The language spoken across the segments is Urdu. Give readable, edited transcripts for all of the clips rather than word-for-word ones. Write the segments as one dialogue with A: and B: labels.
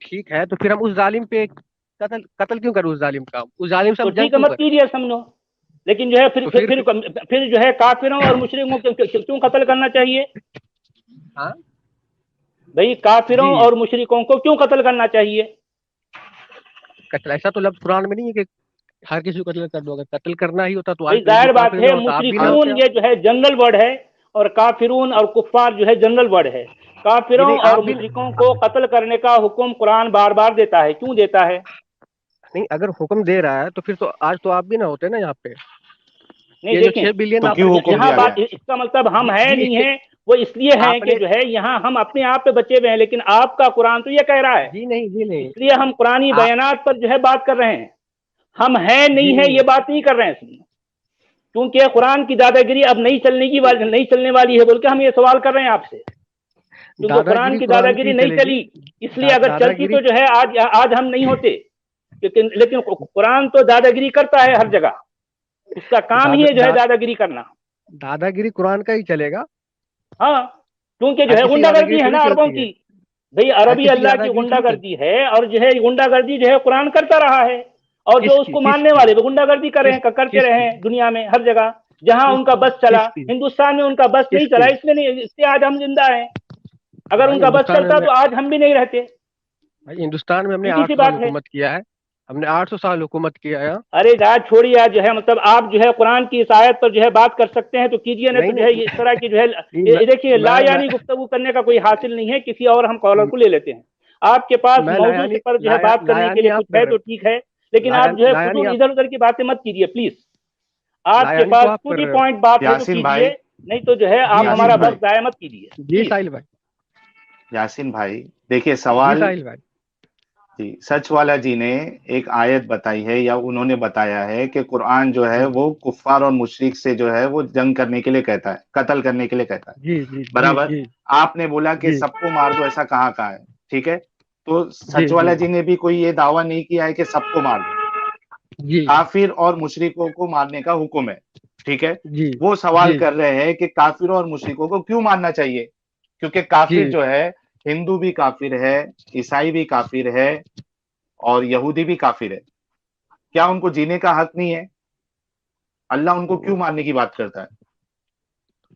A: ٹھیک ہے تو پھر ہم اس ظالم پہ قتل کیوں کریں؟ اس ظالم کا، اس ظالم سے
B: تو
A: ہم جنگ
B: ٹھیک ہے
A: کیوں
B: مت
A: کریں؟
B: کیجیے سمجھو، لیکن جو ہے
A: تو
B: پھر جو ہے کافروں اور مشرکوں کو کیوں قتل کرنا چاہیے؟
A: ہاں
B: بھئی کافروں
A: جی،
B: اور مشرکوں کو کیوں قتل کرنا چاہیے؟
A: قتل ایسا تو لفظ قرآن میں نہیں ہے کہ ہر کسی کو قتل کر دو، اگر قتل کرنا ہی ہوتا تو آج
B: بھئی
A: کل جو
B: ظاہر بات
A: کافر نہ
B: ہے،
A: ہوتا آپ بھی نہ ہوتے
B: مشرکون
A: آپ۔
B: یہ جو ہے جنرل ورڈ ہے، اور کافرون اور کفار جو ہے جنرل ورڈ ہے۔
A: جی
B: کافروں
A: نہیں،
B: اور
A: آپ بھی
B: مشرکوں کو قتل کرنے کا حکم قرآن بار بار دیتا ہے، کیوں دیتا ہے؟
A: نہیں، اگر حکم دے رہا ہے تو پھر تو آج تو آپ بھی نہ ہوتے نا یہاں پہ،
B: نہیں
A: یہ جو
B: دیکھیں،
A: 6 بلین
C: تو
A: آپ
C: کیوں
A: نے
C: حکم
B: یہاں
C: دیا
B: بات
C: گیا؟
B: اس کا مطلب ہم ہے
A: جی
B: نہیں ہے، وہ اس لیے ہیں
A: آپ
B: کہ
A: نے
B: جو ہے یہاں ہم اپنے آپ پہ بچے ہوئے ہیں، لیکن آپ کا قرآن تو یہ کہہ رہا ہے،
A: جی نہیں، جی نہیں،
B: اس لیے ہم قرآنی
A: آپ
B: بیانات پر جو ہے بات کر رہے ہیں، ہم ہیں
A: جی
B: نہیں ہے
A: نہیں،
B: یہ بات نہیں کر رہے ہیں، کیونکہ قرآن کی دادا گیری اب نہیں چلنے والی ہے بول کے ہم یہ سوال کر رہے ہیں آپ سے، کیونکہ
A: دادا
B: قرآن
A: گیری
B: کی دادا
A: قرآن
B: گیری
A: کی
B: نہیں
A: چلے گی،
B: چلی، اس لیے اگر
A: دادا
B: چلتی
A: گیری
B: تو جو ہے آج ہم نہیں ہوتے، لیکن قرآن تو دادا گیری کرتا ہے ہر جگہ، اس کا کام ہی ہے جو ہے دادا گیری کرنا۔
A: دادا گیری قرآن کا ہی چلے گا،
B: ہاں، کیونکہ جو
A: ہر
B: ہے
A: کسی کی
B: غنڈہ
A: دادا گیری
B: گردی ہے
A: تھوڑی
B: نا عربوں
A: چلتی ہے،
B: کی، بھئی
A: ہر
B: عربی
A: کسی کی
B: اللہ
A: دادا
B: کی
A: گیری
B: غنڈہ
A: تھوڑی چلتی
B: گردی ہے، اور جو ہے غنڈہ گردی جو ہے قرآن کرتا رہا ہے، اور جو
A: کس
B: اس
A: کی
B: کو
A: کس
B: ماننے
A: کی
B: والے وہ غنڈہ گردی کرتے
A: کس
B: رہے
A: کی
B: ہیں دنیا میں ہر جگہ، جہاں
A: کس
B: ان کا
A: کی
B: بس چلا،
A: کس کی
B: ہندوستان میں ان کا بس نہیں
A: کس
B: چلا،
A: کی
B: اس میں نہیں، اس سے آج ہم زندہ ہیں، اگر ان
A: بھائی
B: کا بس
A: ہندوستان میں
B: چلتا
A: ہم نے
B: تو آج ہم بھی نہیں رہتے،
A: بھائی ہندوستان میں ہم نے
B: سیدھی سی
A: 800 سال
B: بات ہے۔
A: حکومت کیا ہے، ہم نے 800 سال حکومت کیا ہے۔
B: ارے بات چھوڑیے، آج جو ہے مطلب آپ جو ہے قرآن کی اس آیت پر جو ہے بات کر سکتے ہیں تو کیجیے، نہیں تو
A: نہیں
B: جو ہے
A: نہیں
B: اس طرح کی جو ہے
A: نہیں،
B: یہ دیکھیے لا
A: میں
B: یعنی گفتگو کرنے کا کوئی حاصل نہیں ہے، کسی اور ہم کالر کو لے لیتے ہیں، آپ کے پاس
A: میں
B: موضوع سے پر جو ہے بات کرنے کے
A: لایانی
B: لیے
A: آپ
B: کچھ
A: کر
B: ہے
A: رہے
B: تو
A: ہو،
B: ٹھیک ہے، لیکن آپ جو ہے
A: لایانی
B: فضول
A: آپ
B: ادھر ادھر کی باتیں مت کیجیے پلیز، آپ کے
A: لایانی تو
B: پاس
A: آپ
B: ٹو
A: کر
B: دی
A: رہے ہو۔
B: پوائنٹ بات ہے تو
C: یاسین
B: کیجیے،
C: بھائی،
B: نہیں تو جو ہے آپ
A: جی جی
B: ہمارا
C: یاسین
A: جی
C: بھائی،
B: وقت ضائع مت کیجیے
A: جی
B: پلیز۔
A: ساحل بھائی،
C: یاسین بھائی دیکھیے
A: جی
C: سوال،
A: ساحل بھائی،
C: جی سچ والا جی نے ایک آیت بتائی ہے یا انہوں نے بتایا ہے کہ قرآن جو ہے وہ کفار اور مشرک سے جو ہے وہ جنگ کرنے کے لیے کہتا ہے، قتل کرنے کے لیے کہتا ہے،
A: جی جی جی
C: برابر؟
A: جی
C: آپ نے بولا کہ
A: جی
C: سب کو مار دو، ایسا کہاں کہا ہے؟ ٹھیک ہے، تو
A: جی
C: سچ
A: جی
C: والا جی نے بھی کوئی یہ دعویٰ نہیں کیا ہے کہ سب کو مار دو،
A: جی
C: کافر اور مشرکوں کو مارنے کا حکم ہے، ٹھیک ہے؟
A: جی
C: وہ سوال
A: جی
C: کر رہے ہیں کہ کافروں اور مشرکوں کو کیوں مارنا چاہیے؟ کیونکہ
A: جی
C: کافر جو ہے، ہندو بھی کافر ہے، عیسائی بھی کافر ہے، اور یہودی بھی کافر ہے، کیا ان کو جینے کا حق نہیں ہے؟ اللہ ان کو کیوں مارنے کی بات کرتا ہے؟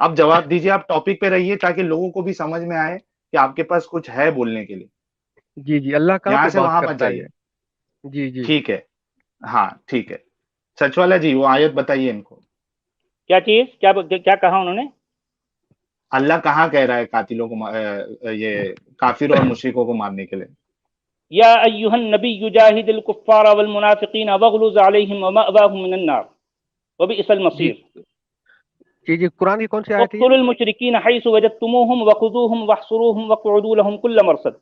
C: آپ جواب دیجیے، آپ ٹاپک پہ رہیے تاکہ لوگوں کو بھی سمجھ میں آئے کہ آپ کے پاس کچھ ہے بولنے کے لیے،
A: جی جی اللہ کہاں
C: یہاں
A: پہ
C: سے
A: بات
C: وہاں مت
A: کرتا ہے
C: جائیے،
A: یہ؟ جی جی
C: ٹھیک ہے؟ ہاں ٹھیک ہے، سچ والا جی وہ آیت بتائیے ان کو،
B: کیا چیز کیا کہا انہوں نے؟
C: اللہ کہاں کہہ رہا ہے قاتلوں کو یہ کافروں اور مشرکوں کو مارنے کے لیے؟
B: یا ایھا النبی جاہد الکفار والمنافقین واغلظ علیہم ومأواہم من النار وبئس
A: جی
B: المصیر
A: جی جی قرآن کی کون سی آیت ہے یہ؟
B: اقتلوا المشرکین حیث وجدتموہم وخذوہم واحصروہم واقعدوا لهم کل مرصد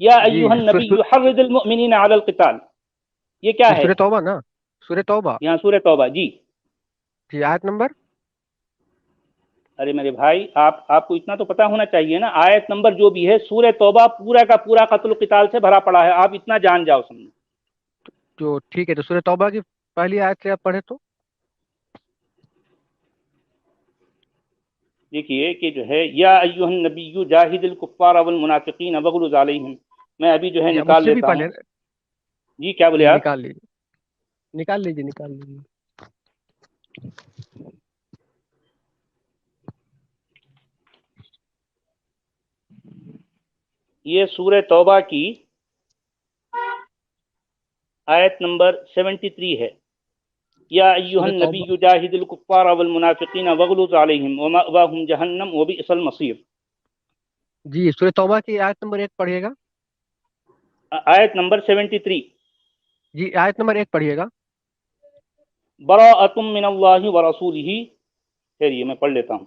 B: یا
A: جی
B: ایھا النبی حرض المؤمنین علی القتال، یہ کیا
A: یہ
B: ہے؟
A: سورہ توبہ نا، سورہ توبہ،
B: یہاں سورہ توبہ جی۔
A: جی آیت نمبر،
B: ارے میرے بھائی آپ کو اتنا تو پتا ہونا چاہیے نا، آیت نمبر جو بھی ہے سورہ توبہ پورا کا پورا قتل و قتال سے بھرا پڑا ہے، آپ اتنا جان جاؤ سمجھو۔
A: جو ٹھیک ہے تو سورہ توبہ کی پہلی آیت سے آپ پڑھے تو؟
B: دیکھیے کہ جو ہے یا ایھا النبی جاہد الکفار والمنافقین واغلظ علیہم، میں ابھی جو ہے
A: جی اب مجھ
B: نکال
A: سے بھی
B: لیتا ہوں۔
A: پہلے،
B: جی کیا بولے
A: جی
B: آپ؟
A: نکال لیجیے، نکال لیجیے، نکال لیجیے،
B: یہ سورہ توبہ کی آیت نمبر 73 ہے، یا ایھا
A: سورہ توبہ،
B: النبی جاہد الکفار والمنافقین واغلظ علیہم ومأواہم جہنم وبئس المصیر۔
A: جی سورہ توبہ کی آیت نمبر 1 پڑھیے گا،
B: آیت نمبر 73،
A: جی آیت نمبر 1 پڑھیے گا،
B: براءۃ من اللہ ورسولہ، چلیے میں پڑھ لیتا ہوں،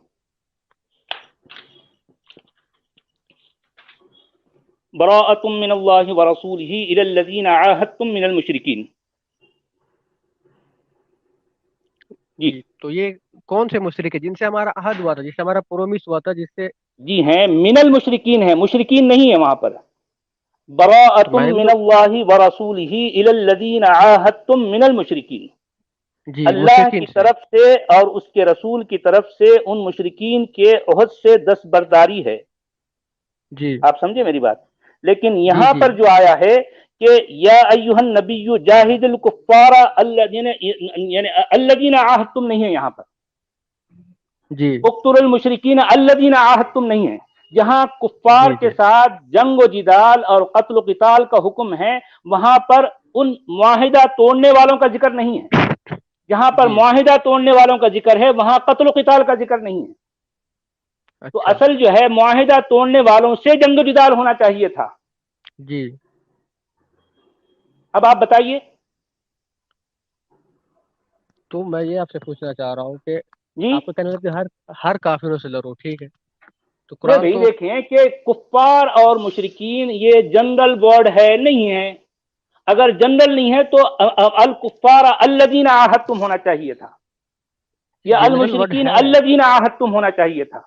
B: براءۃ من اللہ ورسولہ الی الذین عاہدتم من المشرکین۔ جی
A: جی تو یہ کون سے مشرک ہے جن سے ہمارا عہد ہوا تھا، جس سے ہمارا پرومس ہوا تھا، جس سے
B: جی ہیں من المشرکین ہے، مشرکین نہیں ہے وہاں پر،
A: تو
B: براءۃ
A: میں نے
B: من
A: تو
B: اللہ ورسولہ الی الذین عاہدتم من المشرکین،
A: جی
B: اللہ
A: مشرکین
B: کی
A: سے،
B: طرف سے اور اس کے رسول کی طرف سے ان مشرکین کے عہد سے دستبرداری ہے،
A: جی
B: آپ سمجھے میری بات؟ لیکن
A: جی
B: یہاں
A: جی
B: پر جو آیا ہے کہ یا ایھا النبی جاہد الکفار الذین یعنی الذین عاہدتم نہیں ہے، یہاں پر
A: جی
B: اقتلوا المشرکین الذین عاہدتم نہیں ہے. جہاں کفار
A: جی
B: کے
A: جی
B: ساتھ جنگ و جدال اور قتل و قتال کا حکم ہے، وہاں پر ان معاہدہ توڑنے والوں کا ذکر نہیں ہے. جہاں پر
A: جی
B: معاہدہ توڑنے والوں کا ذکر ہے وہاں قتل و قتال کا ذکر نہیں ہے. تو
A: اچھا
B: اصل جو ہے معاہدہ توڑنے والوں سے جنگ و جدال ہونا چاہیے تھا.
A: جی.
B: اب آپ بتائیے.
A: تو میں یہ آپ سے پوچھنا چاہ رہا ہوں کہ
B: جی
A: آپ کو کہنا ہے کہ ہر کافروں سے لڑو، ٹھیک ہے، تو
B: نہیں
A: قرآن
B: بھائی،
A: تو
B: دیکھیں کہ کفار اور مشرکین یہ جنرل ورڈ ہے نہیں ہے. اگر جنرل نہیں ہے تو الکفار الذین عاہدتم ہونا چاہیے تھا، یا
A: جنرل ورڈ
B: المشرکین
A: ہے،
B: الذین عاہدتم ہونا چاہیے تھا.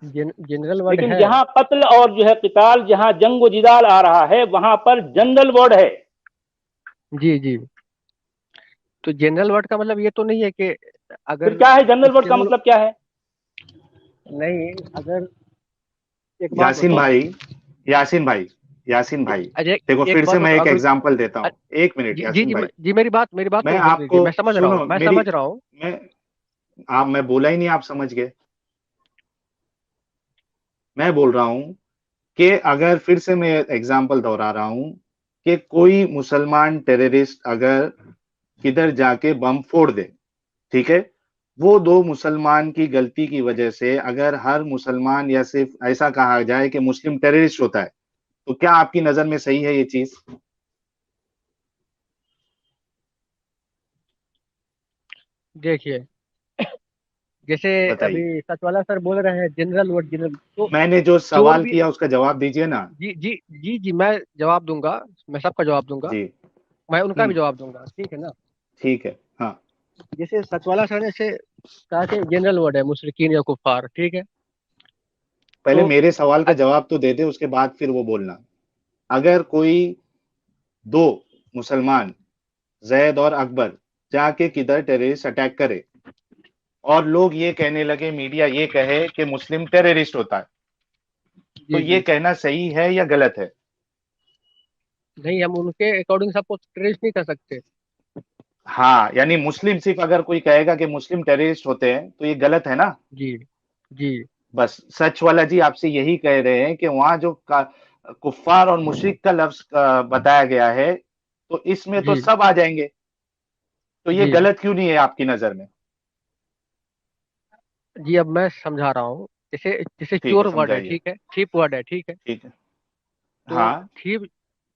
A: جنرل ورڈ
B: لیکن
A: ہے.
B: جہاں قتل اور جو ہے قتال، جہاں جنگ و جدال آ رہا ہے وہاں پر جنرل ورڈ ہے.
A: جی جی. تو جنرل ورڈ کا مطلب یہ تو نہیں ہے کہ
B: پھر
A: اگر
B: کیا ہے جنرل ورڈ کا
A: جنرل
B: مطلب کیا ہے؟
A: نہیں، اگر ایک بات
C: یاسین
A: بتاؤ.
C: بھائی، یاسین بھائی، یاسین بھائی،
A: اجے
C: دیکھو
A: ایک
C: پھر سے
A: بات
C: میں
A: بتاؤ.
C: ایک
A: اگر
C: ایگزامپل دیتا ہوں. ایک منٹ
A: جی جی
C: یاسین
A: جی
C: بھائی،
A: جی، میری بات
C: میں
A: تو ہونے
C: آپ
A: دیجیے.
C: کو
A: میں سمجھ رہا
C: سنو
A: ہوں، میں
C: میری،
A: سمجھ رہا ہوں.
C: میں آپ میں بولا ہی نہیں، آپ سمجھ گئے. میں بول رہا ہوں کہ اگر پھر سے میں ایگزامپل دہرا رہا ہوں کہ کوئی مسلمان ٹیررسٹ اگر کدھر جا کے بم پھوڑ دے، ٹھیک ہے، وہ دو مسلمان کی غلطی کی وجہ سے اگر ہر مسلمان یا صرف ایسا کہا جائے کہ مسلم ٹیررسٹ ہوتا ہے، تو کیا آپ کی نظر میں صحیح ہے یہ چیز؟
A: دیکھیے، جیسے ابھی
C: بتائیے.
A: سچ والا سر بول رہے ہیں جنرل ورڈ جنرل، تو
C: میں نے جو
A: چور
C: سوال
A: بھی.
C: کیا اس کا جواب دیجئے نا.
A: جی جی جی جی، میں جواب دوں گا. میں سب کا جواب دوں گا.
C: جی.
A: میں ان کا
C: ہم،
A: بھی جواب دوں گا، ٹھیک ہے نا.
C: ٹھیک ہے. ہاں.
A: جیسے سچ والا سر نے سے کہا کہ جنرل ورڈ ہے مشرکین یا کفار، ٹھیک ہے.
C: پہلے
A: تو
C: میرے سوال کا جواب تو دے دے، اس کے بعد پھر وہ بولنا. اگر کوئی دو مسلمان زید اور اکبر جا کے کدھر ٹیررسٹ اٹیک کرے اور لوگ یہ کہنے لگے، میڈیا یہ کہے کہ مسلم ٹیررسٹ ہوتا ہے، تو
A: جی
C: یہ
A: جی،
C: کہنا صحیح ہے یا غلط ہے؟
A: نہیں، ہم ان کے اکارڈنگ سب کو ٹریس نہیں کر سکتے.
C: ہاں، یعنی مسلم صرف اگر کوئی کہے گا کہ مسلم ٹیررسٹ ہوتے ہیں تو یہ غلط ہے نا.
A: جی جی
C: بس سچ والا جی آپ سے یہی کہہ رہے ہیں کہ وہاں جو کفار اور مشرک کا لفظ بتایا گیا ہے تو اس میں تو
A: جی
C: سب آ جائیں گے، تو یہ
A: جی
C: غلط کیوں نہیں ہے آپ کی نظر میں؟
A: جی، اب میں سمجھا رہا ہوں. جیسے جیسے
C: ٹھیک
A: چور
C: ہے،
A: ورڈ ہے،
C: سمجھائیے.
A: ٹھیک ہے، تھیپ ورڈ ہے، ٹھیک ہے.
C: ٹھیک ہے.
A: تو
C: ہاں.
A: تھیپ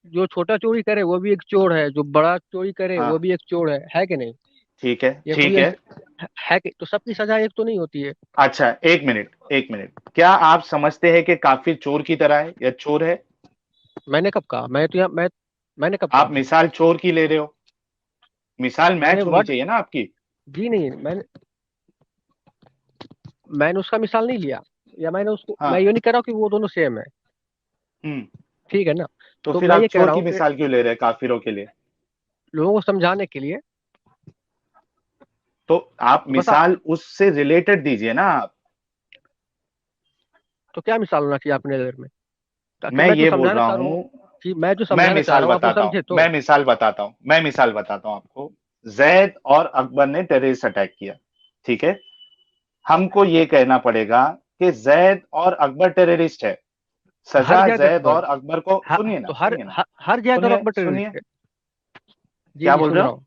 A: جو چھوٹا چوری کرے وہ بھی ایک چور ہے، جو بڑا چوری کرے
C: ہاں.
A: وہ بھی ایک چور ہے کہ نہیں؟
C: ٹھیک ہے.
A: یا کوئی
C: ٹھیک ہے.
A: ہے کہ تو سب کی سزا ایک تو نہیں ہوتی ہے.
C: اچھا، ایک منٹ، ایک منٹ. کیا آپ سمجھتے ہیں کہ کافر چور کی طرح ہے یا چور ہے؟
A: میں نے کب کہا؟ میں نے کب کہا؟
C: آپ مثال چور کی لے رہے ہو، مثال
A: میں نے
C: میچ ہونی
A: ورڈ
C: چاہیے نا آپ کی.
A: جی نہیں، میں نے اس کا مثال نہیں لیا، یا میں نے اس کو،
C: ہاں.
A: میں یہ نہیں کہہ رہا ہوں کہ وہ دونوں سیم ہے،
C: ہوں.
A: ٹھیک ہے نا.
C: تو
A: تو
C: پھر
A: میں
C: آپ
A: یہ کہہ
C: چور
A: رہا
C: کی
A: ہوں کہ
C: مثال کیوں لے رہے ہیں کافروں کے لیے؟
A: لوگوں کو سمجھانے کے لیے.
C: تو آپ
A: تو بس
C: مثال اس سے ریلیٹڈ دیجئے نا آپ.
A: تو کیا مثال ہونا چاہیے اپنے نظر میں، تاکہ
C: میں
A: میں جو
C: یہ بول
A: سمجھانا
C: رہا
A: چاہ رہا ہوں.
C: ہوں،
A: جی، میں جو
C: میں
A: سمجھانا چاہ
C: مثال
A: رہا ہوں آپ وہ
C: بتاتا ہوں،
A: سمجھے تو.
C: میں مثال بتاتا ہوں، میں مثال بتاتا ہوں آپ کو. زید اور اکبر نے ٹیررسٹ اٹیک کیا، ٹھیک ہے. ہم کو یہ کہنا پڑے گا کہ زید اور اکبر ٹیررسٹ ہے،
A: ہر
C: سزا
A: جید
C: زید
A: اکبر،
C: اور اکبر کو. سنیے نا،
A: تو
C: سنیے نا،
A: ہر جید اور
C: سنیے
A: اکبر
C: سنیے.
A: ٹیررسٹ ہے. جی
C: کیا
A: جی،
C: بول
A: سن
C: رہے
A: رہا
C: ہو
A: ہوں.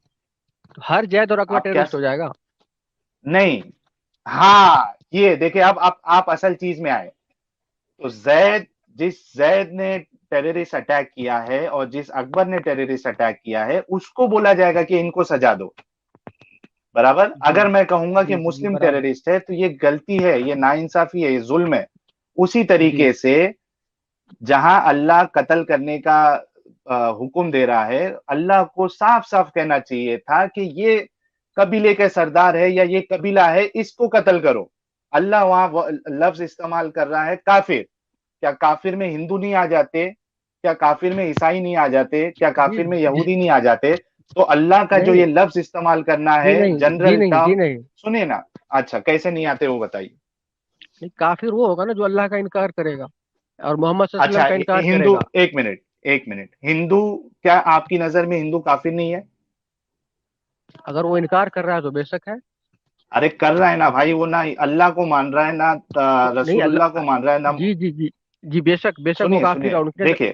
A: تو ہر جید اور اکبر
C: آپ؟ کیا؟
A: ٹیررسٹ ہو جائے گا.
C: نہیں. ہاں، یہ دیکھیں، اب آپ اصل چیز میں آئے. تو جس زید نے ٹیررسٹ اٹیک کیا ہے اور جس اکبر نے ٹیررسٹ اٹیک کیا ہے اس کو بولا جائے گا کہ ان کو سزا دو، برابر.
A: جی
C: اگر میں کہوں گا کہ
A: جی جی جی،
C: مسلم
A: برابر.
C: ٹیررسٹ ہے تو یہ غلطی ہے، یہ ناانصافی ہے، یہ ظلم ہے. اسی
A: جی
C: طریقے سے جہاں اللہ قتل کرنے کا حکم دے رہا ہے، اللہ کو صاف صاف کہنا چاہیے تھا کہ یہ قبیلے کے سردار ہے یا یہ قبیلہ ہے، اس کو قتل کرو. اللہ وہاں لفظ استعمال کر رہا ہے کافر. کیا کافر میں ہندو نہیں آ جاتے؟ کیا کافر میں عیسائی نہیں آ جاتے؟ کیا
A: جی
C: کافر میں
A: جی،
C: یہودی نہیں آ جاتے؟ تو اللہ کا جو
A: نہیں
C: یہ لفظ استعمال کرنا
A: جی
C: ہے
A: نہیں جی
C: جنرل
A: نہیں جی
C: ٹرم.
A: نہیں
C: سنیں نا. اچھا، کیسے نہیں آتے وہ بتائیے.
A: نہیں، کافر وہ ہوگا نا جو اللہ کا انکار کرے گا. اور محمد صلی اللہ علیہ
C: اچھا
A: وسلم کا انکار کرے
C: ہندو،
A: گا.
C: ایک منٹ، ہندو کیا آپ کی نظر میں ہندو کافر نہیں ہے؟
A: اگر وہ انکار کر رہا ہے تو بے شک ہے.
C: ارے کر رہا ہے نا بھائی، وہ نہ اللہ کو مان رہا ہے، نہ
A: نہیں
C: رسول اللہ کو مان رہا ہے، نہ.
A: جی جی جی جی، بے شک وہ
C: سنیے
A: کافر
C: سنیے،
A: ہے ان کے.
C: دیکھیے،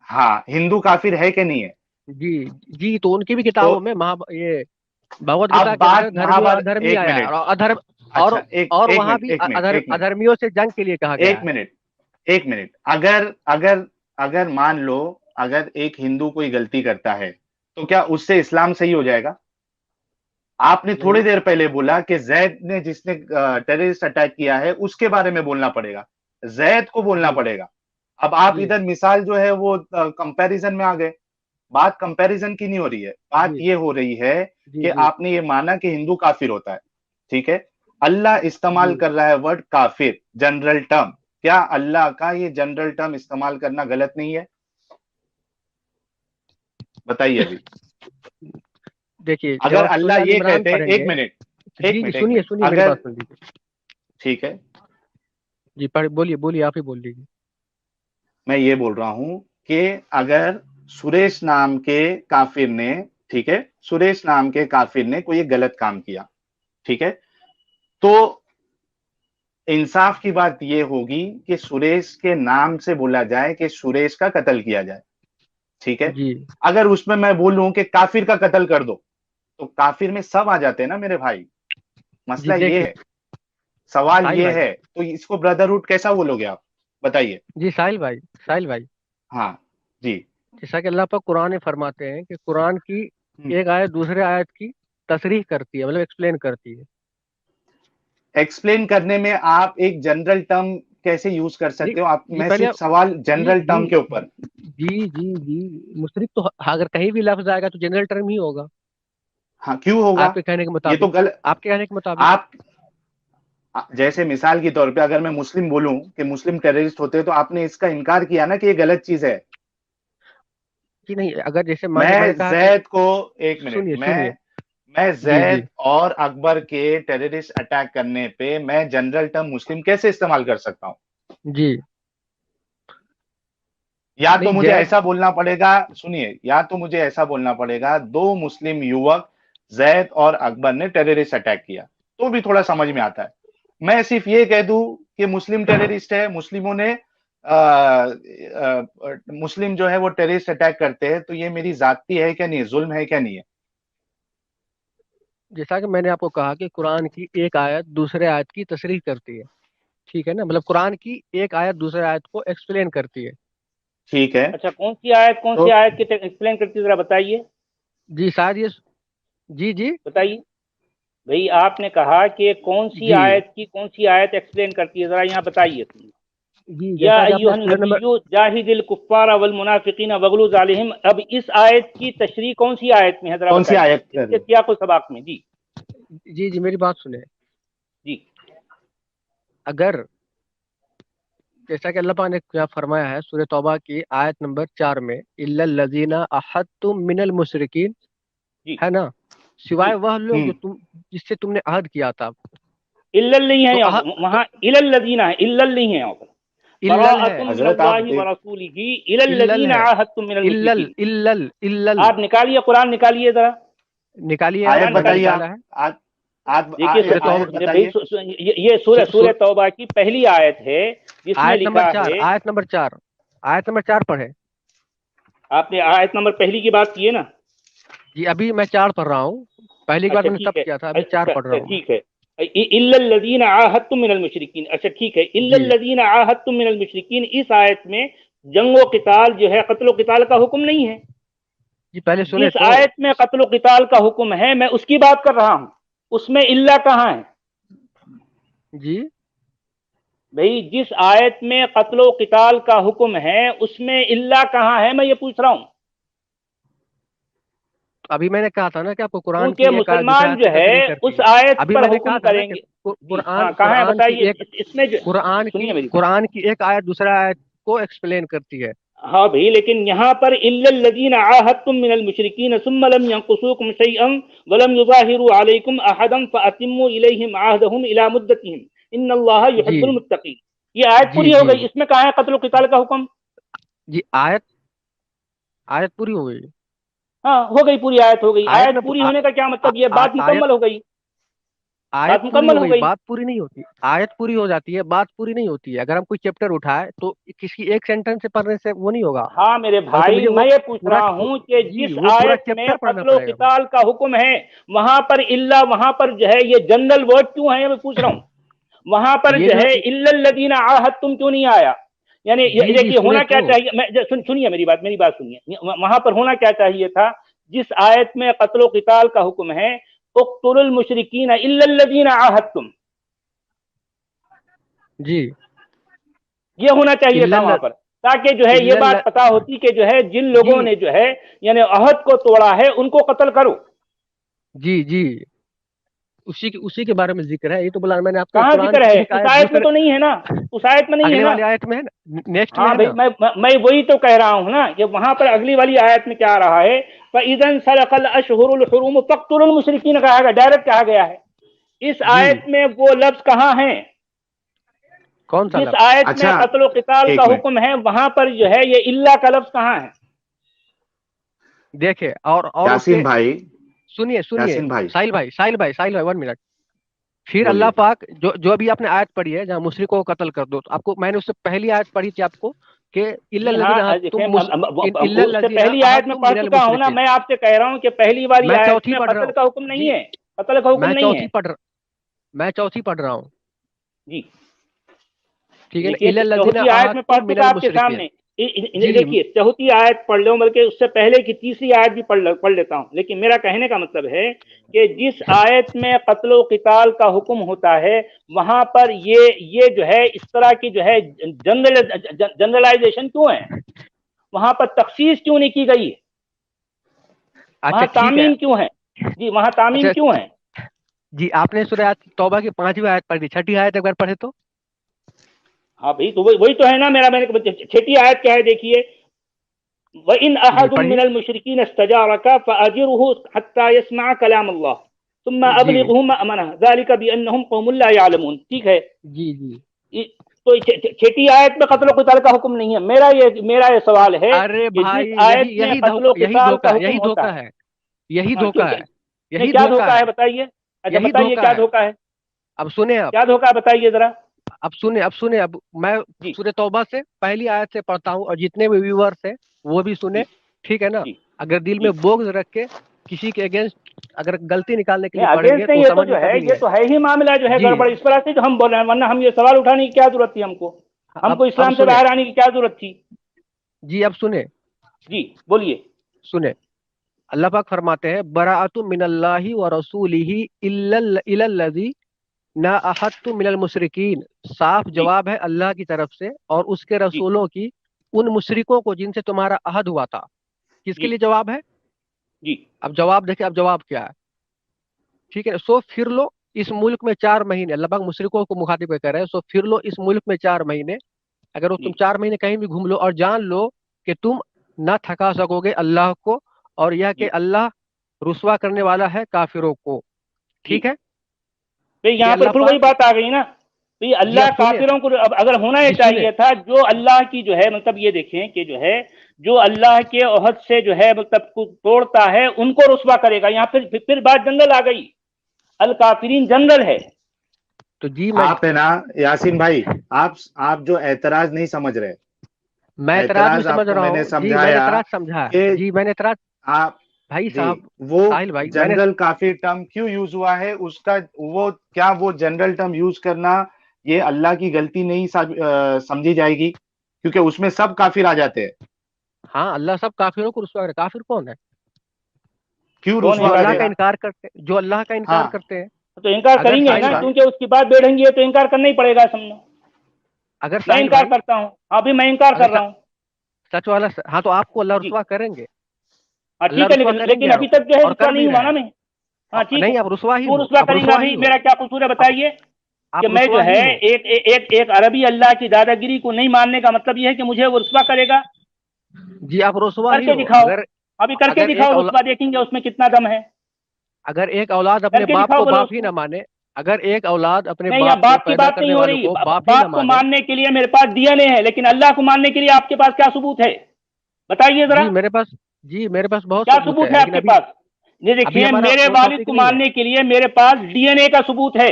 C: ہاں ہندو کافر ہے کہ نہیں ہے؟
A: جی جی، تو ان کی بھی
C: تو
A: کتابوں میں یہ بھگوت گیتا
C: اب
A: کے
C: بات
A: اندر دھرمی اور
C: مہابھارت،
A: ادھرمی
C: ایک
A: آیا ہے،
C: منٹ،
A: اور ادھرم اور
C: اچھا ایک
A: اور
C: ایک
A: وہاں
C: منٹ
A: بھی
C: ایک منٹ ایک منٹ
A: ادھرمیوں سے جنگ کے لیے کہا گیا
C: ایک
A: ہے.
C: منٹ ایک منٹ اگر اگر اگر مان لو، اگر ایک ہندو کوئی غلطی کرتا ہے تو کیا اس سے اسلام صحیح ہو جائے گا؟ آپ نے تھوڑی
A: نہیں
C: دیر پہلے بولا کہ زید نے جس نے ٹیررسٹ اٹیک کیا ہے اس کے بارے میں بولنا پڑے گا، زید کو بولنا
A: جی
C: پڑے گا. اب آپ
A: جی
C: ادھر مثال جو ہے وہ کمپیریزن میں آ گئے. بات کمپیریزن کی نہیں ہو رہی ہے، بات
A: جی
C: یہ ہو رہی ہے
A: جی
C: کہ
A: جی
C: آپ نے یہ مانا کہ ہندو کافر ہوتا ہے، ٹھیک ہے. اللہ استعمال
A: جی
C: کر رہا ہے ورڈ کافر، جنرل ٹرم. کیا اللہ کا یہ جنرل ٹرم استعمال کرنا غلط نہیں ہے؟ بتائیے ابھی.
A: دیکھیے
C: اگر
A: جب آپ سورہ
C: اللہ
A: ال
C: یہ
A: عمران
C: کہتے،
A: پڑھیں
C: ایک
A: گے.
C: منٹ
A: جی جی، سنیے سنیے میری
C: اگر،
A: بات سن لیجیے.
C: ٹھیک ہے،
A: جی بولیے بولیے، آپ ہی بول لیجیے.
C: میں یہ بول رہا ہوں کہ اگر سریش نام کے کافر نے، ٹھیک ہے، سریش نام کے کافر نے کوئی غلط کام کیا، ٹھیک ہے، تو انصاف کی بات یہ ہوگی کہ سریش کے نام سے بولا جائے کہ سریش کا قتل کیا جائے، ٹھیک ہے.
A: جی
C: اگر اس میں میں بولوں کہ کافر کا قتل کر دو تو کافر میں سب آ جاتے ہیں نا میرے بھائی.
A: جی
C: مسئلہ یہ
A: دیکھیے
C: ہے، سوال
A: ساحل
C: یہ
A: بھائی.
C: ہے، تو اس کو بردرہوڈ کیسا بولو گے آپ؟ بتائیے.
A: جی ساحل بھائی،
C: ہاں جی.
A: جیسا کہ اللہ پاک قرآن میں فرماتے ہیں کہ قرآن کی ایک آیت دوسرے آیت کی تصریح کرتی ہے، مطلب ایکسپلین کرتی ہے.
C: ایکسپلین کرنے میں آپ ایک جنرل ٹرم کیسے یوز کر
A: جی
C: سکتے ہو آپ؟
A: جی
C: میں
A: پہلے
C: صرف سوال
A: جی
C: جنرل
A: جی
C: ٹرم کے اوپر.
A: جی جی جی، مشرک تو اگر کہیں بھی لفظ آئے گا تو جنرل ٹرم ہی ہوگا،
C: ہاں کیوں ہوگا؟
A: آپ کے کہنے کے
C: یہ تو
A: مطابق.
C: غلط.
A: آپ کے کہنے کے مطابق.
C: آپ جیسے مثال کے طور پہ اگر میں مسلم بولوں کہ مسلم ٹیررسٹ ہوتے تو آپ نے اس کا انکار کیا نا کہ یہ غلط چیز ہے.
A: جی نہیں، اگر جیسے مان لیں میں
C: میں
A: نے کہا کہ
C: زید کو، ایک منٹ،
A: سنیے
C: میں
A: سنیے.
C: میں
A: جی جی
C: زید اور اکبر کے ٹیررسٹ اٹیک کرنے پہ میں جنرل ٹرم مسلم کیسے استعمال کر سکتا ہوں؟
A: جی،
C: یا تو
A: نہیں
C: مجھے
A: زید.
C: ایسا بولنا پڑے گا، سنیے، یا تو مجھے ایسا بولنا پڑے گا دو مسلم یوک زید اور اکبر نے ٹیررسٹ اٹیک کیا تو بھی تھوڑا سمجھ میں آتا ہے. میں صرف یہ کہہ دوں کہ مسلم ٹیررسٹ ہے، مسلموں نے مسلم جو ہے وہ ٹیررسٹ اٹیک کرتے ہیں، تو یہ میری ذاتی ہے کیا نہیں، ظلم ہے کیا نہیں ہے؟
A: جیسا کہ میں نے آپ کو کہا کہ قرآن کی ایک آیت دوسرے آیت کی تصریح کرتی ہے، ٹھیک ہے نا، مطلب قرآن کی ایک آیت دوسرے آیت کو ایکسپلین کرتی ہے.
C: ٹھیک ہے.
B: اچھا، کون
C: تو
B: سی آیت کی ایکسپلین کرتی ذرا بتائیے.
A: جی شاید یہ. جی جی
B: بتائیے بھئی، آپ نے کہا کہ کون سی
A: جی
B: آیت ایکسپلین کرتی ہے، ذرا یہاں بتائیے.
A: جی،
B: یا
A: جیسا کہ آپ
B: ایھا
A: نے سورہ
B: النبی
A: نمبر.
B: جاہد الکفار والمنافقین واغلظ علیہم، اب اس آیت کی تشریح کون سی آیت میں ہے ذرا
C: کون سی
B: بتائیے،
C: آیت
B: اس
C: کر
B: کے سیاق و سباق میں. جی
A: جی جی، میری بات سنیں.
B: جی
A: اگر جیسا کہ اللہ پاک نے کیا فرمایا ہے سورہ توبہ کی آیت نمبر 4 میں، الا الذین عاہدتم من المشرکین،
B: جی
A: ہے نا،
B: جی.
A: سوائے وہ لوگ
C: ہوں
A: جس سے تم نے عہد کیا تھا.
B: الا نہیں ہے
A: تو
B: یہاں پر، وہاں الا الذین ہے، الا نہیں ہے یہاں پر.
A: الل ہے،
B: براءۃ من
C: حضرت آپ
B: اللہ
C: دیکھ،
B: ورسولہ الی
A: الل
B: الذین
A: ہے،
B: عاہدتم من
A: الل
B: المشرکین.
A: الل الل.
B: آپ نکالیے قرآن، نکالیے ذرا
A: نکالیے، آپ
C: آیت
B: قرآن
A: میں نے
C: بتائیے
B: نکالیے.
C: آپ.
A: نکالا ہے.
C: آپ
B: دیکھیے
A: سورہ توبہ،
C: آیت بتائیے.
B: یہ سورہ توبہ کی پہلی آیت ہے جس میں
A: آیت نمبر
B: لکھا
A: 4،
B: ہے.
A: آیت نمبر 4، آیت نمبر 4 پڑھے.
B: آپ نے آیت نمبر پہلی کی بات کی ہے نا؟
A: جی ابھی میں 4 پڑھ رہا ہوں، پہلی کی بات
B: اچھا
A: میں نے
B: ٹھیک
A: تب
B: ہے،
A: کیا تھا، ابھی 4 پڑھ رہا ہوں میں.
B: ٹھیک ہے. الا الذین عاہدتم من المشرکین، اچھا ٹھیک ہے، الا
A: جی
B: الذین عاہدتم من المشرکین. اس آیت میں جنگ و قتال جو ہے، قتل و قتال کا حکم نہیں ہے.
A: جی پہلے سنیں
B: جس
A: تو.
B: آیت میں قتل و قتال کا حکم ہے میں اس کی بات کر رہا ہوں، اس میں الا کہاں ہے؟
A: جی
B: بھئی جس آیت میں قتل و قتال کا حکم ہے اس میں الا کہاں ہے، میں یہ پوچھ رہا ہوں.
A: ابھی میں نے کہا تھا نا کہ آپ کو قرآن کی
B: کیونکہ
A: ایک آیت دوسرے
B: مسلمان
A: آیت کی
B: جو ہے
A: تصریح کرتی
B: اس
A: ہے.
B: آیت
A: ابھی
B: پر
A: میں نے کہا
B: حکم
A: تھا نا
B: کریں
A: کہ
B: گے. جی ہاں، کہاں ہے
A: قرآن کی
B: بتائیے،
A: ایک
B: اس میں جو سنیے میری.
A: قرآن کی ایک آیت دوسرا آیت کو ایکسپلین کرتی ہے.
B: ہاں بھائی، لیکن یہاں پر الا الذین عاہدتم من المشرکین ثم لم ينقصوکم شیئا ولم یظاہروا علیکم احدا فاتموا الیہم عہدہم الی مدتہم ان اللہ
A: جی
B: یحب المتقین. یہ آیت پوری ہو گئی، اس میں کہاں ہے قتل و قتال کا حکم؟
A: جی آیت پوری ہو گئی،
B: ہاں ہو گئی، پوری آیت ہو گئی. آیت
A: میں
B: پوری ہونے کا کیا مطلب؟ یہ بات مکمل ہو گئی،
A: آیت
B: بات
A: پوری
B: مکمل
A: ہو
B: ہو
A: گئی،
B: گئی.
A: بات پوری نہیں ہوتی. آیت پوری ہو جاتی ہے، بات پوری نہیں ہوتی ہے. اگر ہم کوئی چیپٹر اٹھائے تو کسی ایک سینٹینس سے پڑھنے سے وہ نہیں ہوگا،
B: ہاں میرے
A: بلکہ
B: بھائی،
A: مجھے وہ
B: میں یہ پوچھ
A: پورا
B: رہا ہوں کہ
A: جی
B: جس
A: وہ پورا
B: آیت میں
A: چیپٹر پڑھنا
B: قتل و
A: پڑے گا.
B: قتال کا حکم ہے، وہاں پر الا، وہاں پر جو ہے یہ جنرل ورڈ کیوں ہے؟ میں پوچھ رہا ہوں. وہاں پر
A: یہ
B: جو ہے الا الذین عاہدتم کیوں نہیں آیا؟ یعنی
A: جی
B: دیکھیے
A: سنے
B: ہونا کیا
A: تو
B: چاہیے، سنیے میری بات سنیے. وہاں پر ہونا کیا چاہیے تھا؟ جس آیت میں قتل و قتال کا حکم ہے، اقتلوا المشرکین الا الذین عاہدتم،
A: جی
B: یہ ہونا چاہیے تھا وہاں پر، تاکہ جو ہے یہ بات پتا ہوتی کہ جو ہے جن
A: جی
B: لوگوں نے جو ہے یعنی عہد کو توڑا ہے ان کو قتل کرو.
A: جی اسی کے بارے میں ذکر ہے. یہ تو بولا میں نے آپ کو
B: کہاں
A: قرآن
B: ذکر
A: کی
B: ہے؟
A: ایک
B: اس
A: آیت
B: آیت میں
A: دوسرے
B: تو نہیں ہے نا، اس آیت میں نہیں ہے
A: اگلے
B: نا.
A: والی آیت میں ہے نا، نیکسٹ میں
B: ہاں
A: ہے
B: بھائی،
A: نا.
B: میں وہی تو کہہ رہا ہوں نا کہ وہاں پر اگلی والی آیت میں کیا آ رہا ہے؟ فَإِذَا انْسَلَخَ الْأَشْهُرُ الْحُرُومُ فَاقْتُلُوا الْمُشْرِكِينَ کہا گیا، ڈائریکٹ کہا گیا ہے. اس
A: جی
B: آیت میں وہ لفظ کہاں ہیں؟
A: کون سا
B: جس
A: لفظ؟
B: آیت میں
C: اچھا
B: قتل و قتال
C: ایک
B: کا
C: منٹ،
B: حکم ہے وہاں پر جو ہے یہ اللہ کا لفظ کہاں ہے؟
A: دیکھے اور اس
C: یاسین
A: کے
C: بھائی،
A: سنیے
C: یاسین بھائی
A: ساحل بھائی 1 منٹ. پھر
C: بولیے.
A: اللہ پاک جو ابھی آپ نے آیت پڑھی ہے جہاں مشرکوں کو قتل کر دو، تو آپ کو میں نے اس سے پہلی آیت پڑھی تھی آپ کو کہ الا
B: جی
A: الذین
B: ہاں دیکھیں،
A: عاہدتم الا
B: اس سے
A: الذین
B: پہلی آیت میں
A: عاہدتم
B: پڑھ
A: من
B: چکا ہوں نا.
A: المشرکین.
B: میں آپ سے کہہ رہا ہوں کہ پہلی والی
A: میں
B: آیت
A: چوتھی
B: میں
A: پڑھ رہا
B: قتل
A: ہوں
B: کا حکم نہیں
A: جی،
B: ہے، قتل کا حکم نہیں ہے.
A: میں چوتھی پڑھ رہا ہوں.
B: جی
A: ٹھیک ہے نا،
B: دیکھیے،
A: الا الذین
B: چوتھی آیت میں پڑھ
A: عاہدتم من
B: چکا آپ کے
A: المشرکین.
B: سامنے.
A: جی
B: دیکھیے چوتھی آیت پڑھ لو، بلکہ اس سے پہلے کی تیسری آیت بھی پڑھ لیتا ہوں. لیکن میرا کہنے کا مطلب ہے کہ جس آیت میں قتل و قتال کا حکم ہوتا ہے وہاں پر یہ جو ہے اس طرح کی جو ہے جنرلائزیشن کیوں ہے؟ وہاں پر تخصیص کیوں نہیں کی گئی؟ وہاں
A: اچھا ٹھیک ہے.
B: تعمیم کیوں ہے؟ جی وہاں تعمیم
A: اچھا
B: کیوں ہے؟
A: جی آپ نے سورہ توبہ کی 5ویں آیت پڑھی، 6ٹھی آیت ایک بار پڑھے تو.
B: ہاں بھائی، تو وہی تو ہے نا میرا. میں نے چھٹی آیت کیا ہے دیکھیے، وَإِنْ
A: جی
B: أَحَدٌ
A: پڑھیے.
B: مِّنَ الْمُشْرِكِينَ اسْتَجَارَكَ فَأَجِرْهُ حَتَّى يَسْمَعَ كَلَامَ اللَّهِ ثُمَّ
A: جی
B: أَبْلِغْهُ مَأْمَنَهُ ذَلِكَ بِأَنَّهُمْ قَوْمٌ لَّا يَعْلَمُونَ. ٹھیک ہے.
A: جی
B: تو چھٹی آیت میں قتل و قتال کا حکم نہیں ہے. میرا یہ سوال ہے
A: ارے
B: کہ
A: بھائی
B: جس آیت میں قتل و قتال کا حکم ہوتا ہے،
A: یہی
B: ہاں
A: دھوکہ ہے،
B: نہیں
A: یہی
B: کیا
A: دھوکہ
B: دھوکا
A: ہے،
B: ہے بتائیے. اچھا
A: یہی
B: بتائیے
A: دھوکہ
B: کیا
A: ہے.
B: دھوکا ہے؟
A: اب سنیں
B: کیا دھوکا ہے بتائیے ذرا.
A: اب میں
B: جی
A: سورہ توبہ سے پہلی آیت سے پڑھتا ہوں، اور جتنے بھی ویورز ہیں وہ بھی سنیں.
B: جی
A: ٹھیک ہے نا.
B: جی
A: اگر دل
B: جی
A: میں بغض رکھ کے کسی کے اگینسٹ اگر غلطی نکالنے کے
B: نہیں
A: لیے پڑھیں گے
B: اگینسٹ
A: تو
B: نہیں،
A: وہ
B: یہ تو
A: سمجھ میں
B: جو ہے
A: کبھی نہیں
B: یہ تو ہے ہی معاملہ جو ہے
A: جی.
B: گڑبڑ. اس طرح سے جو ہم بول رہے ہیں، ورنہ ہم یہ سوال اٹھانے کی کیا ضرورت تھی ہم کو؟ ہم کو
A: اب
B: اسلام سے
A: سنیں
B: باہر آنے کی کیا ضرورت تھی؟
A: جی، اب
B: جی بولیے.
A: سنیں اللہ پاک فرماتے ہیں براءۃ من اللہ و رسولہ الی الذین عاہدتم من المشرکین. صاف
B: جی
A: جواب ہے اللہ کی طرف سے اور اس کے
B: جی
A: رسولوں کی ان مشرکوں کو جن سے تمہارا عہد ہوا تھا. کس کے
B: جی
A: لیے جواب ہے؟
B: جی
A: اب جواب دیکھیں، اب جواب کیا ہے. ٹھیک ہے، سو پھر لو اس ملک میں 4 مہینے. اللہ پاک مشرکوں کو مخاطب کر رہے ہیں، سو پھر لو اس ملک میں 4 مہینے. اگر وہ تم
B: جی
A: 4 مہینے کہیں بھی گھوم لو اور جان لو کہ تم نہ تھکا سکو گے اللہ کو، اور یہ کہ
B: جی
A: اللہ رسوا کرنے والا ہے کافروں کو.
B: جی
A: ٹھیک ہے.
B: بھئی
A: یہ
B: یہاں پر
A: اللہ
B: پھر وہی
A: پاک
B: بات آ گئی نا. بھئی
A: جی
B: اللہ
A: اب سنیں
B: کافروں کو اگر ہونا یہ
A: جی سنیں
B: چاہیے تھا جو اللہ کی جو ہے مطلب یہ دیکھیں کہ جو ہے جو اللہ کے عہد سے جو ہے مطلب توڑتا ہے ان کو رسوا کرے گا. یہاں پھر بات جنرل آ گئی، الکافرین جنرل ہے.
A: تو جی میں
C: آپ ہے نا یاسین بھائی، آپ جو اعتراض نہیں سمجھ رہے.
A: اعتراض بھی
C: اعتراض آپ
A: سمجھ
C: کو
A: رہا
C: میں نے
A: ہوں جی. میں نے
C: سمجھایا
A: اعتراض سمجھا
C: کہ
A: جی. میں نے اعتراض
C: آپ
A: بھائی
C: جی
A: صاحب
C: وہ
A: ساحل بھائی میں نے
C: جنرل کافر ٹرم کیوں یوز ہوا ہے، اس کا وہ جنرل ٹرم یوز کرنا یہ اللہ کی غلطی نہیں سمجھی جائے گی؟ کیونکہ اس میں سب کافر آ جاتے ہیں.
A: ہاں اللہ سب کافروں کو رسوا کرے. کافر کون ہے؟
C: کیوں
B: کون ہے
A: جو
C: رسوا
A: اللہ
C: کرے
B: کافر؟
A: کا
C: گا؟
A: انکار کرتے جو اللہ کا انکار
C: ہاں
A: کرتے ہیں.
B: تو انکار
A: اگر
B: کریں گے
A: ساحل
B: نا،
A: بھائی
B: کیونکہ اس کی بات بے ڈھنگی ہے تو انکار کرنا ہی پڑے گا. سمجھو
A: اگر
B: میں
A: ساحل
B: انکار
A: بھائی
B: کرتا ہوں، ابھی میں انکار
A: اگر
B: کر رہا ہوں.
A: سچ والا ہاں تو آپ کو اللہ
B: جی
A: رسوا کریں گے.
B: ہاں
A: اللہ
B: ٹھیک ہے،
A: رسوا کریں گے
B: لیکن ابھی تک جو ہے
A: اور
B: رسوا
A: کر
B: نہیں
A: بھی
B: ہوا
A: رہے
B: نا
A: ہیں.
B: میں. ہاں ٹھیک ہے،
A: نہیں آپ رسوا ہی
B: کیوں
A: ہو،
B: رسوا
A: آپ
B: کریں گا؟
A: رسوا
B: ابھی
A: ہی ہو،
B: میرا کیا قصور ہے بتائیے. کہ
A: آپ
B: میں جو
A: رسوا
B: ہے
A: ہی ہو.
B: ایک عربی اللہ کی دادا گیری کو نہیں ماننے کا مطلب یہ ہے کہ مجھے وہ رسوا کرے گا.
A: جی آپ رسوا
B: کر
A: ہی
B: کے
A: ہو.
B: دکھاؤ، ابھی کر کے
A: اگر ایک
B: دکھاؤ رسوا، دیکھیں گے اس میں کتنا دم ہے.
A: اگر ایک اولاد
B: کر
A: اپنے
B: کے
A: باپ
B: دکھاؤ
A: کو
B: بولو اس
A: باپ ہی
B: کو.
A: نہ مانے اگر ایک اولاد اپنے
B: نہیں، یہاں
A: باپ کو
B: باپ کی
A: پیدا
B: بات
A: کرنے
B: نہیں ہو
A: والوں
B: رہی.
A: کو باپ ہی نہ
B: باپ کو
A: مانے.
B: ماننے کے لیے میرے پاس ڈی این اے ہے، لیکن اللہ کو ماننے کے لیے آپ کے پاس کیا ثبوت ہے؟ بتائیے ذرا،
A: جی میرے پاس بہت
B: کیا
A: ثبوت
B: ثبوت
A: ہے،
B: ہے آپ
A: لیکن
B: کے
A: ابھی
B: پاس؟ یہ
A: ابھی
B: دیکھیں،
A: ہمارا
B: میرے
A: وہ
B: والد
A: ٹاپک
B: کو
A: نہیں ہے.
B: ماننے کے لیے میرے پاس ڈی این اے کا ثبوت ہے،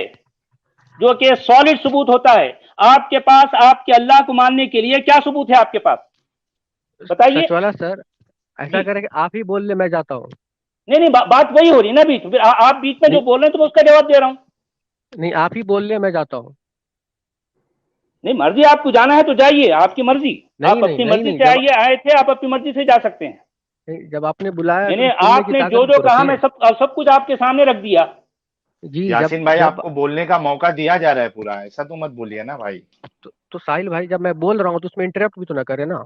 B: جو کہ سالڈ ثبوت ہوتا ہے. آپ کے پاس آپ کے اللہ کو ماننے کے لیے کیا ثبوت ہے آپ کے پاس؟ بتائیے.
A: سچ والا سر، ایسا
B: جی
A: کریں کہ آپ ہی بول لیں، میں جاتا ہوں.
B: نہیں، بات وہی ہو رہی ہے نا. بیچ آپ بیچ میں جو
A: نہیں
B: بول رہے ہیں تو میں اس کا جواب دے رہا ہوں.
A: نہیں، آپ ہی بول لیں، میں جاتا ہوں.
B: نہیں، مرضی آپ کو جانا ہے تو جائیے، آپ کی مرضی.
A: نہیں
B: آپ
A: نہیں
B: اپنی
A: نہیں
B: مرضی
A: نہیں،
B: سے آئے تھے، آپ اپنی مرضی سے جا سکتے ہیں.
A: جب آپ نے بلایا
B: یعنی
A: تو سننے
B: آپ
A: کی
B: نے
A: طاقت
B: جو
A: بھی
B: جو
A: تو
B: کہا
A: رکھیے.
B: میں سب کچھ آپ کے سامنے رکھ دیا.
A: جی جب
C: یاسین بھائی، آپ
A: جب
C: کو بولنے کا موقع دیا جا رہا ہے پورا، ایسا تو مت بولیے نا بھائی.
A: تو ساحل بھائی، جب میں بول رہا ہوں تو اس میں انٹرپٹ بھی تو نہ کرے نا.